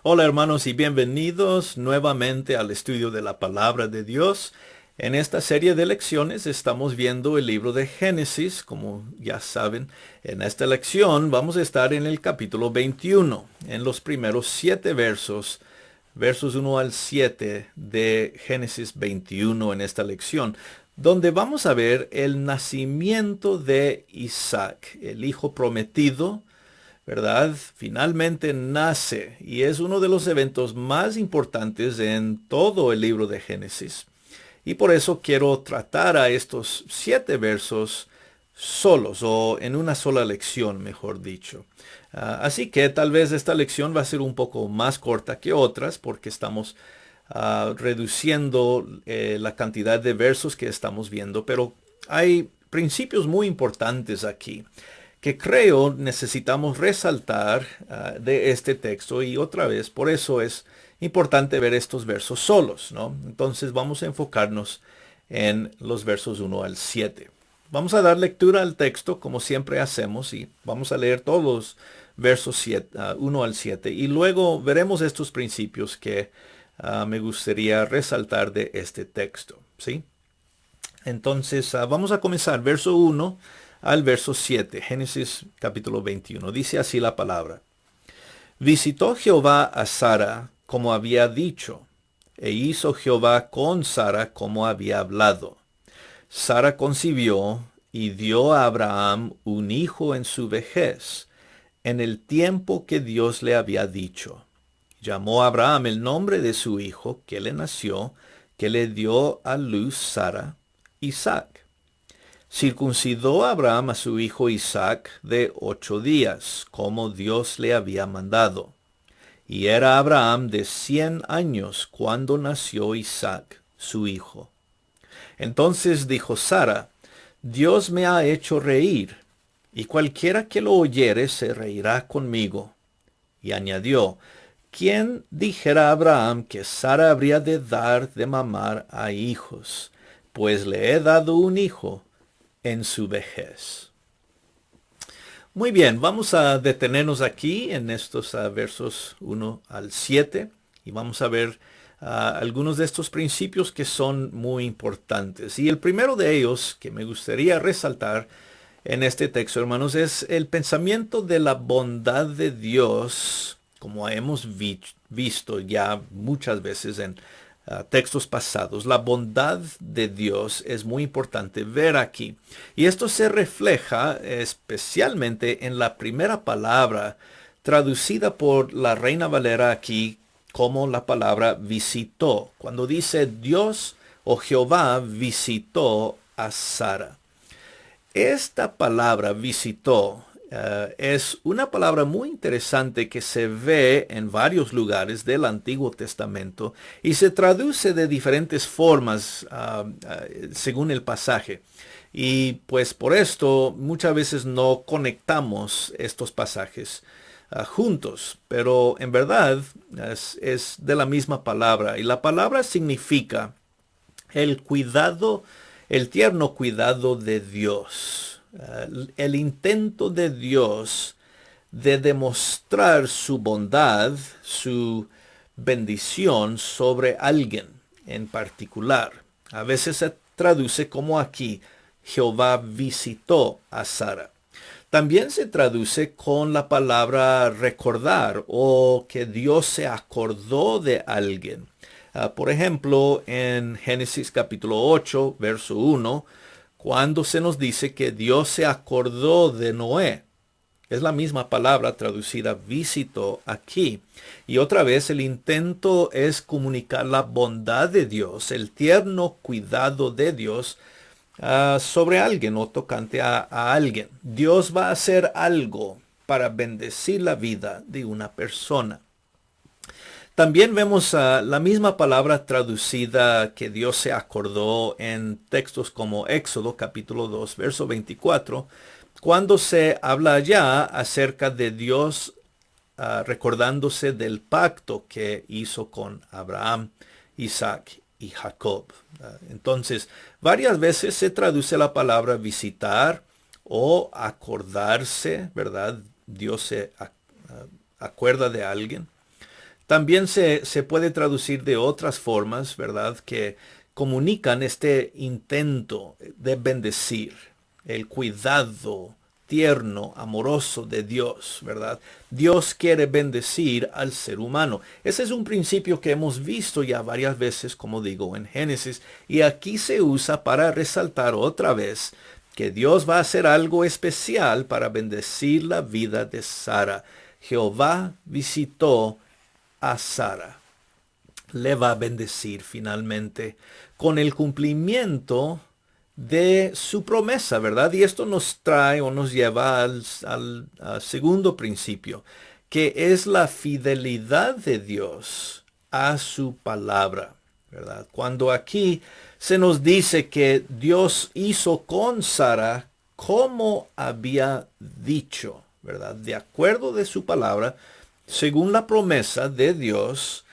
Hola hermanos y bienvenidos nuevamente al estudio de la palabra de Dios. En esta serie de lecciones estamos viendo el libro de Génesis, como ya saben. En esta lección vamos a estar en el capítulo 21, en los primeros 7 versos, versos 1 al 7 de Génesis 21 en esta lección, donde vamos a ver el nacimiento de Isaac, el hijo prometido, ¿verdad? Finalmente nace y es uno de los eventos más importantes en todo el libro de Génesis. Y por eso quiero tratar a estos 7 versos solos o en una sola lección, mejor dicho. Así que tal vez esta lección va a ser un poco más corta que otras porque estamos reduciendo la cantidad de versos que estamos viendo, pero hay principios muy importantes aquí que creo necesitamos resaltar de este texto y otra vez, por eso es importante ver estos versos solos, ¿no? Entonces vamos a enfocarnos en los versos 1 al 7. Vamos a dar lectura al texto como siempre hacemos y vamos a leer todos los versos 1 al 7 y luego veremos estos principios que me gustaría resaltar de este texto, ¿sí? Entonces, vamos a comenzar, verso 1 al verso 7, Génesis capítulo 21. Dice así la palabra. Visitó Jehová a Sara como había dicho, e hizo Jehová con Sara como había hablado. Sara concibió y dio a Abraham un hijo en su vejez, en el tiempo que Dios le había dicho. Llamó a Abraham el nombre de su hijo que le nació, que le dio a luz Sara, Isaac. Circuncidó Abraham a su hijo Isaac de 8 días, como Dios le había mandado. Y era Abraham de 100 años cuando nació Isaac, su hijo. Entonces dijo Sara, Dios me ha hecho reír, y cualquiera que lo oyere se reirá conmigo. Y añadió, ¿quién dijera a Abraham que Sara habría de dar de mamar a hijos? Pues le he dado un hijo en su vejez. Muy bien, vamos a detenernos aquí en estos versos 1 al 7 y vamos a ver algunos de estos principios que son muy importantes. Y el primero de ellos que me gustaría resaltar en este texto, hermanos, es el pensamiento de la bondad de Dios, como hemos visto ya muchas veces en textos pasados. La bondad de Dios es muy importante ver aquí. Y esto se refleja especialmente en la primera palabra traducida por la Reina Valera aquí como la palabra visitó. Cuando dice Dios o Jehová visitó a Sara. Esta palabra visitó es una palabra muy interesante que se ve en varios lugares del Antiguo Testamento y se traduce de diferentes formas según el pasaje. Y pues por esto muchas veces no conectamos estos pasajes juntos, pero en verdad es de la misma palabra y la palabra significa el cuidado, el tierno cuidado de Dios, el intento de Dios de demostrar su bondad, su bendición sobre alguien en particular. A veces se traduce como aquí, Jehová visitó a Sara. También se traduce con la palabra recordar o que Dios se acordó de alguien. Por ejemplo, en Génesis capítulo 8, verso 1, cuando se nos dice que Dios se acordó de Noé. Es la misma palabra traducida visitó aquí. Y otra vez el intento es comunicar la bondad de Dios, el tierno cuidado de Dios sobre alguien o tocante a alguien. Dios va a hacer algo para bendecir la vida de una persona. También vemos la misma palabra traducida que Dios se acordó en textos como Éxodo capítulo 2, verso 24, cuando se habla allá acerca de Dios recordándose del pacto que hizo con Abraham, Isaac y Jacob. Entonces, varias veces se traduce la palabra visitar o acordarse, ¿verdad? Dios se acuerda de alguien. También se puede traducir de otras formas, ¿verdad? Que comunican este intento de bendecir, el cuidado tierno, amoroso de Dios, ¿verdad? Dios quiere bendecir al ser humano. Ese es un principio que hemos visto ya varias veces, como digo, en Génesis, y aquí se usa para resaltar otra vez que Dios va a hacer algo especial para bendecir la vida de Sara. Jehová visitó a Sara. Le va a bendecir finalmente con el cumplimiento de su promesa, ¿verdad? Y esto nos trae o nos lleva al segundo principio, que es la fidelidad de Dios a su palabra, ¿verdad? Cuando aquí se nos dice que Dios hizo con Sara como había dicho, ¿verdad? De acuerdo de su palabra, según la promesa de Dios,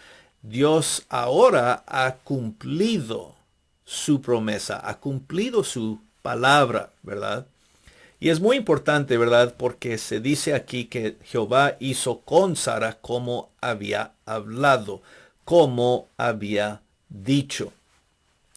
Dios ahora ha cumplido su promesa, ha cumplido su palabra, ¿verdad? Y es muy importante, ¿verdad? Porque se dice aquí que Jehová hizo con Sara como había hablado, como había dicho.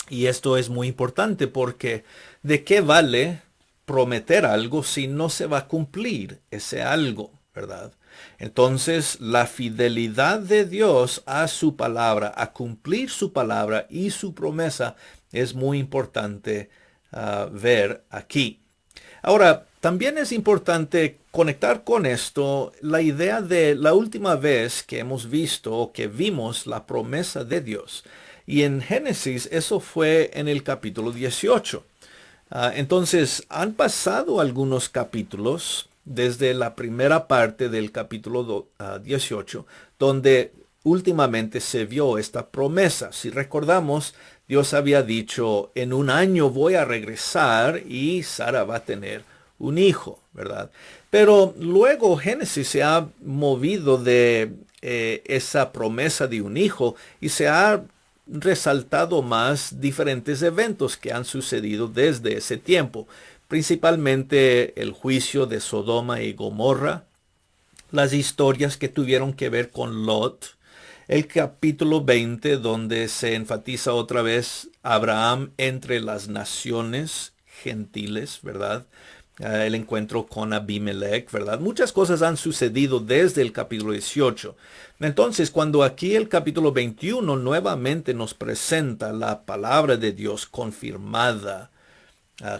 Y esto es muy importante porque ¿de qué vale prometer algo si no se va a cumplir ese algo, ¿verdad? Entonces, la fidelidad de Dios a su palabra, a cumplir su palabra y su promesa, es muy importante ver aquí. Ahora, también es importante conectar con esto la idea de la última vez que hemos visto o que vimos la promesa de Dios. Y en Génesis eso fue en el capítulo 18. Entonces, han pasado algunos capítulos desde la primera parte del capítulo 18, donde últimamente se vio esta promesa. Si recordamos, Dios había dicho, en un año voy a regresar y Sara va a tener un hijo, ¿verdad? Pero luego Génesis se ha movido de esa promesa de un hijo y se ha resaltado más diferentes eventos que han sucedido desde ese tiempo, principalmente el juicio de Sodoma y Gomorra, las historias que tuvieron que ver con Lot, el capítulo 20 donde se enfatiza otra vez Abraham entre las naciones gentiles, ¿verdad? El encuentro con Abimelech, ¿verdad? Muchas cosas han sucedido desde el capítulo 18. Entonces, cuando aquí el capítulo 21 nuevamente nos presenta la palabra de Dios confirmada,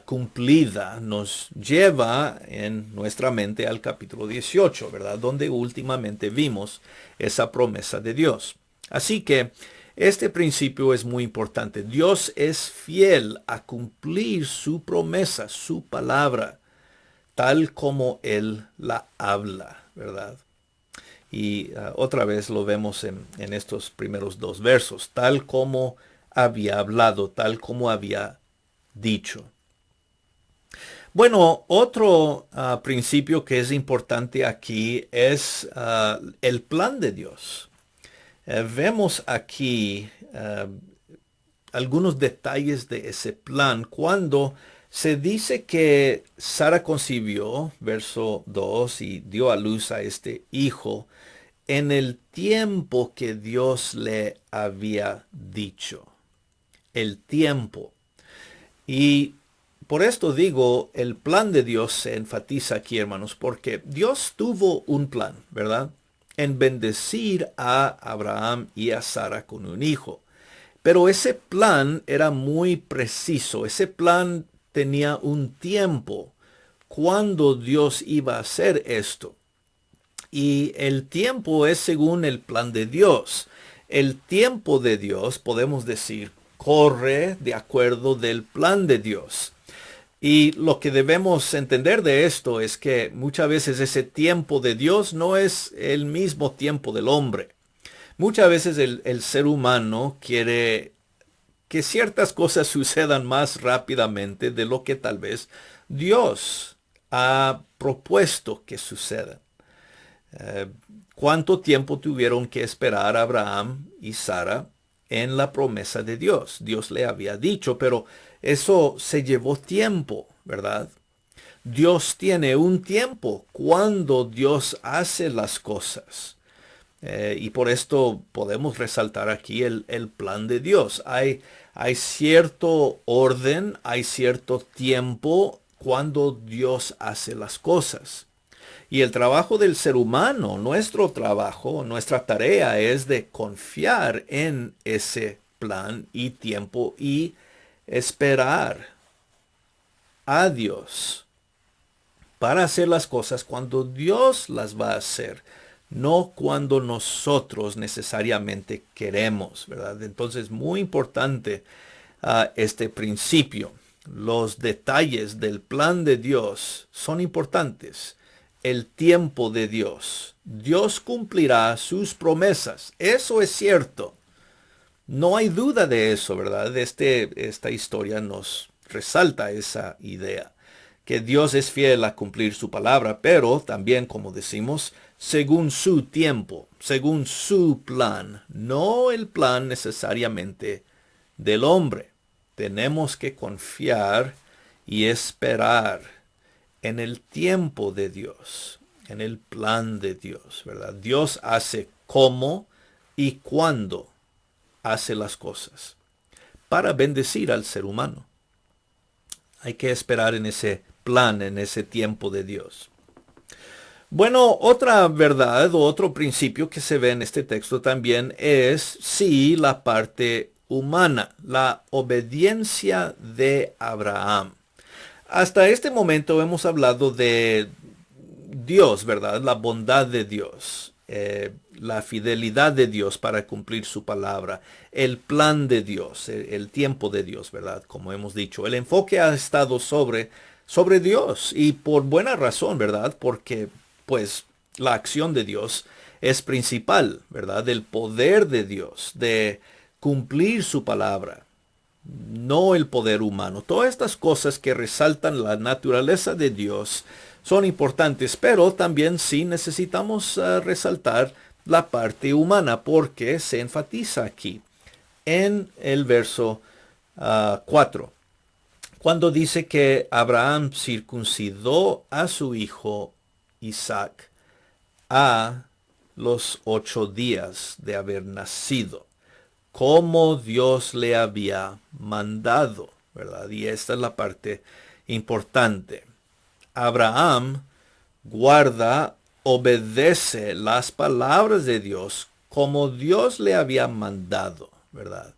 cumplida, nos lleva en nuestra mente al capítulo 18, ¿verdad? Donde últimamente vimos esa promesa de Dios. Así que este principio es muy importante. Dios es fiel a cumplir su promesa, su palabra, tal como Él la habla, ¿verdad? Y otra vez lo vemos en estos primeros dos versos, tal como había hablado, tal como había dicho. Bueno, otro principio que es importante aquí es el plan de Dios. Vemos aquí algunos detalles de ese plan cuando se dice que Sara concibió, verso 2, y dio a luz a este hijo en el tiempo que Dios le había dicho. El tiempo. Y por esto digo, el plan de Dios se enfatiza aquí, hermanos, porque Dios tuvo un plan, ¿verdad? En bendecir a Abraham y a Sara con un hijo. Pero ese plan era muy preciso. Ese plan tenía un tiempo cuando Dios iba a hacer esto. Y el tiempo es según el plan de Dios. El tiempo de Dios, podemos decir, corre de acuerdo del plan de Dios. Y lo que debemos entender de esto es que muchas veces ese tiempo de Dios no es el mismo tiempo del hombre. Muchas veces el ser humano quiere que ciertas cosas sucedan más rápidamente de lo que tal vez Dios ha propuesto que sucedan. ¿Cuánto tiempo tuvieron que esperar Abraham y Sara en la promesa de Dios? Dios le había dicho, pero eso se llevó tiempo, ¿verdad? Dios tiene un tiempo cuando Dios hace las cosas. Y por esto podemos resaltar aquí el plan de Dios. Hay cierto orden, hay cierto tiempo cuando Dios hace las cosas. Y el trabajo del ser humano, nuestro trabajo, nuestra tarea es de confiar en ese plan y tiempo y esperar a Dios para hacer las cosas cuando Dios las va a hacer, no cuando nosotros necesariamente queremos, ¿verdad? Entonces, muy importante este principio. Los detalles del plan de Dios son importantes. El tiempo de Dios. Dios cumplirá sus promesas. Eso es cierto. No hay duda de eso, ¿verdad? Esta historia nos resalta esa idea, que Dios es fiel a cumplir su palabra, pero también, como decimos, según su tiempo, según su plan, no el plan necesariamente del hombre. Tenemos que confiar y esperar en el tiempo de Dios, en el plan de Dios, ¿verdad? Dios hace cómo y cuándo hace las cosas para bendecir al ser humano. Hay que esperar en ese plan, en ese tiempo de Dios. Bueno, otra verdad o otro principio que se ve en este texto también es, sí, la parte humana, la obediencia de Abraham. Hasta este momento hemos hablado de Dios, ¿verdad? La bondad de Dios, la fidelidad de Dios para cumplir su palabra, el plan de Dios, el tiempo de Dios, ¿verdad? Como hemos dicho, el enfoque ha estado sobre Dios y por buena razón, ¿verdad? Porque pues la acción de Dios es principal, ¿verdad? El poder de Dios, de cumplir su palabra, no el poder humano. Todas estas cosas que resaltan la naturaleza de Dios son importantes, pero también sí necesitamos resaltar la parte humana porque se enfatiza aquí en el verso 4, cuando dice que Abraham circuncidó a su hijo Isaac a los 8 días de haber nacido, como Dios le había mandado, ¿verdad? Y esta es la parte importante. Abraham guarda, obedece las palabras de Dios como Dios le había mandado, ¿verdad?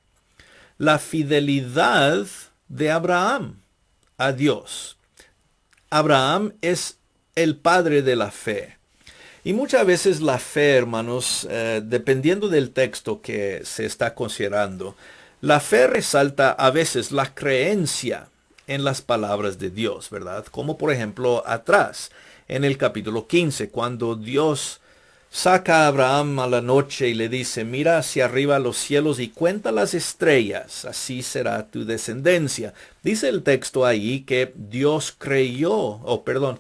La fidelidad de Abraham a Dios. Abraham es el padre de la fe. Y muchas veces la fe, hermanos, dependiendo del texto que se está considerando, la fe resalta a veces la creencia en las palabras de Dios, ¿verdad? Como por ejemplo atrás, en el capítulo 15, cuando Dios saca a Abraham a la noche y le dice, mira hacia arriba los cielos y cuenta las estrellas, así será tu descendencia. Dice el texto ahí que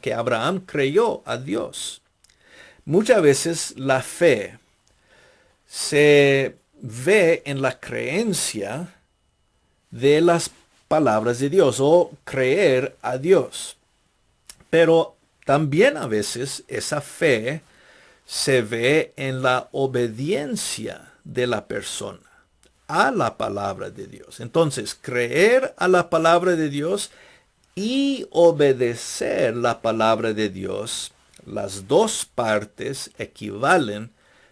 que Abraham creyó a Dios. Muchas veces la fe se ve en la creencia de las palabras de Dios o creer a Dios. Pero también a veces esa fe se ve en la obediencia de la persona a la palabra de Dios. Entonces, creer a la palabra de Dios y obedecer la palabra de Dios, las dos partes equivalen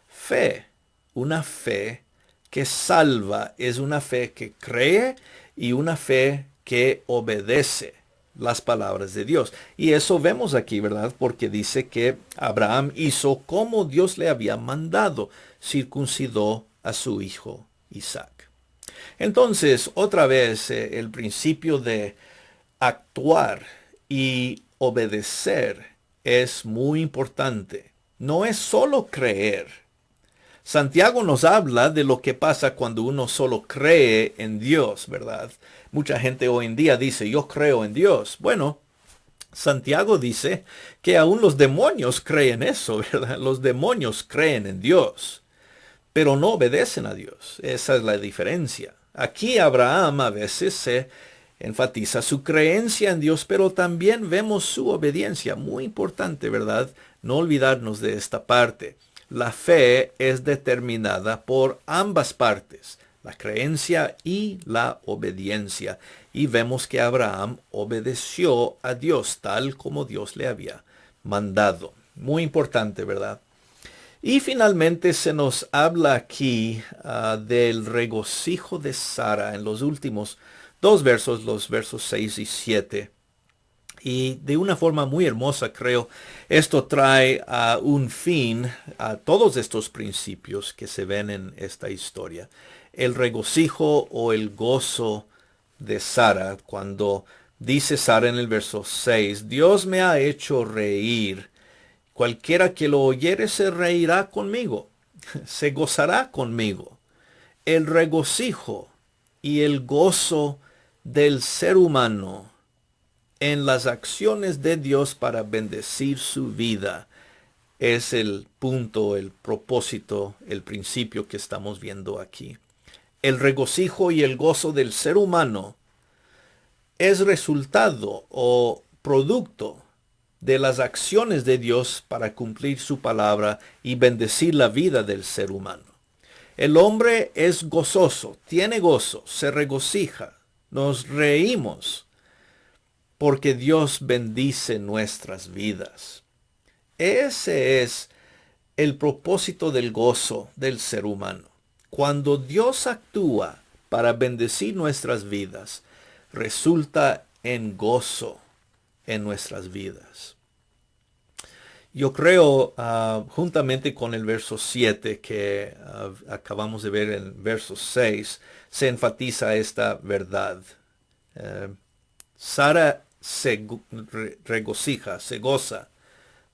fe. Una fe que salva es una fe que cree y una fe que obedece las palabras de Dios. Y eso vemos aquí, ¿verdad? Porque dice que Abraham hizo como Dios le había mandado, circuncidó a su hijo Isaac. Entonces, otra vez, el principio de actuar y obedecer es muy importante. No es solo creer. Santiago nos habla de lo que pasa cuando uno solo cree en Dios, ¿verdad? Mucha gente hoy en día dice, yo creo en Dios. Bueno, Santiago dice que aún los demonios creen eso, ¿verdad? Los demonios creen en Dios, pero no obedecen a Dios. Esa es la diferencia. Aquí Abraham a veces se enfatiza su creencia en Dios, pero también vemos su obediencia. Muy importante, ¿verdad? No olvidarnos de esta parte. la fe es determinada por ambas partes, la creencia y la obediencia. Y vemos que Abraham obedeció a Dios tal como Dios le había mandado. Muy importante, ¿verdad? Y finalmente se nos habla aquí del regocijo de Sara en los últimos dos versos, los versos 6 y 7. Y de una forma muy hermosa, creo, esto trae a un fin a todos estos principios que se ven en esta historia. El regocijo o el gozo de Sara, cuando dice Sara en el verso 6, Dios me ha hecho reír. Cualquiera que lo oyere se reirá conmigo, se gozará conmigo. El regocijo y el gozo del ser humano en las acciones de Dios para bendecir su vida es el punto, el propósito, el principio que estamos viendo aquí. El regocijo y el gozo del ser humano es resultado o producto de las acciones de Dios para cumplir su palabra y bendecir la vida del ser humano. El hombre es gozoso, tiene gozo, se regocija, nos reímos porque Dios bendice nuestras vidas. Ese es el propósito del gozo del ser humano. Cuando Dios actúa para bendecir nuestras vidas, resulta en gozo en nuestras vidas. Yo creo, juntamente con el verso 7 que acabamos de ver en verso 6, se enfatiza esta verdad. Sara se regocija, se goza,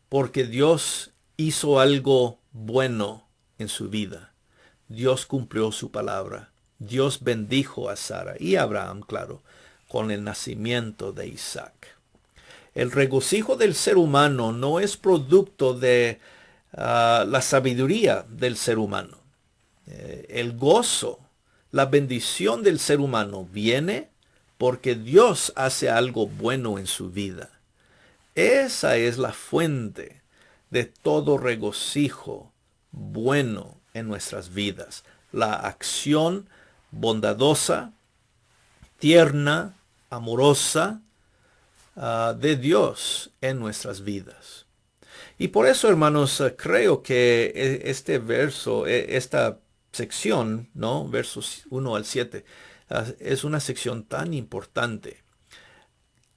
porque Dios hizo algo bueno en su vida. Dios cumplió su palabra. Dios bendijo a Sara y a Abraham, claro, con el nacimiento de Isaac. El regocijo del ser humano no es producto de la sabiduría del ser humano. El gozo, la bendición del ser humano viene porque Dios hace algo bueno en su vida. Esa es la fuente de todo regocijo bueno en nuestras vidas. La acción bondadosa, tierna, amorosa de Dios en nuestras vidas. Y por eso, hermanos, creo que este verso, esta sección, ¿no? Versos 1 al 7, es una sección tan importante.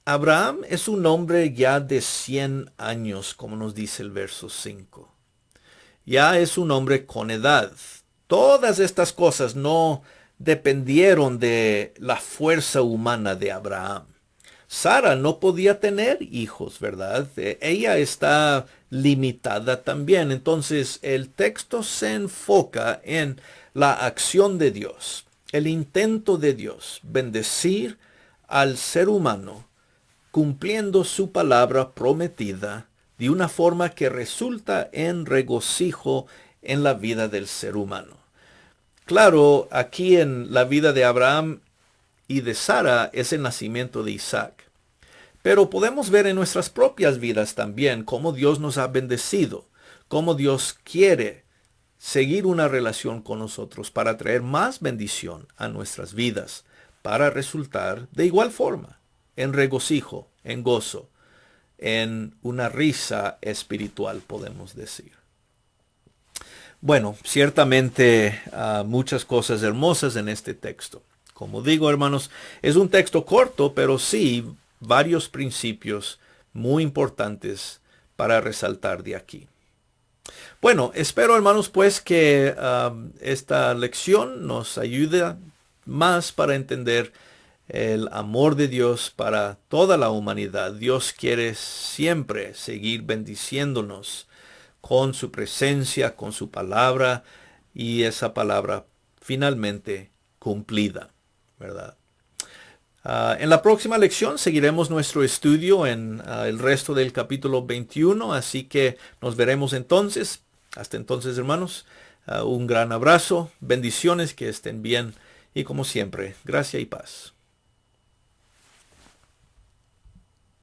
Abraham es un hombre ya de 100 años, como nos dice el verso 5. Ya es un hombre con edad. Todas estas cosas no dependieron de la fuerza humana de Abraham. Sara no podía tener hijos, ¿verdad? Ella está limitada también. Entonces el texto se enfoca en la acción de Dios, el intento de Dios, bendecir al ser humano, cumpliendo su palabra prometida de una forma que resulta en regocijo en la vida del ser humano. Claro, aquí en la vida de Abraham y de Sara es el nacimiento de Isaac. Pero podemos ver en nuestras propias vidas también cómo Dios nos ha bendecido, cómo Dios quiere seguir una relación con nosotros para traer más bendición a nuestras vidas, para resultar de igual forma en regocijo, en gozo, en una risa espiritual, podemos decir. Bueno, ciertamente muchas cosas hermosas en este texto. Como digo, hermanos, es un texto corto, pero sí varios principios muy importantes para resaltar de aquí. Bueno, espero, hermanos, pues que esta lección nos ayude más para entender el amor de Dios para toda la humanidad. Dios quiere siempre seguir bendiciéndonos con su presencia, con su palabra, y esa palabra finalmente cumplida, ¿verdad? En la próxima lección seguiremos nuestro estudio en el resto del capítulo 21, así que nos veremos entonces. Hasta entonces, hermanos, un gran abrazo, bendiciones, que estén bien y como siempre, gracia y paz.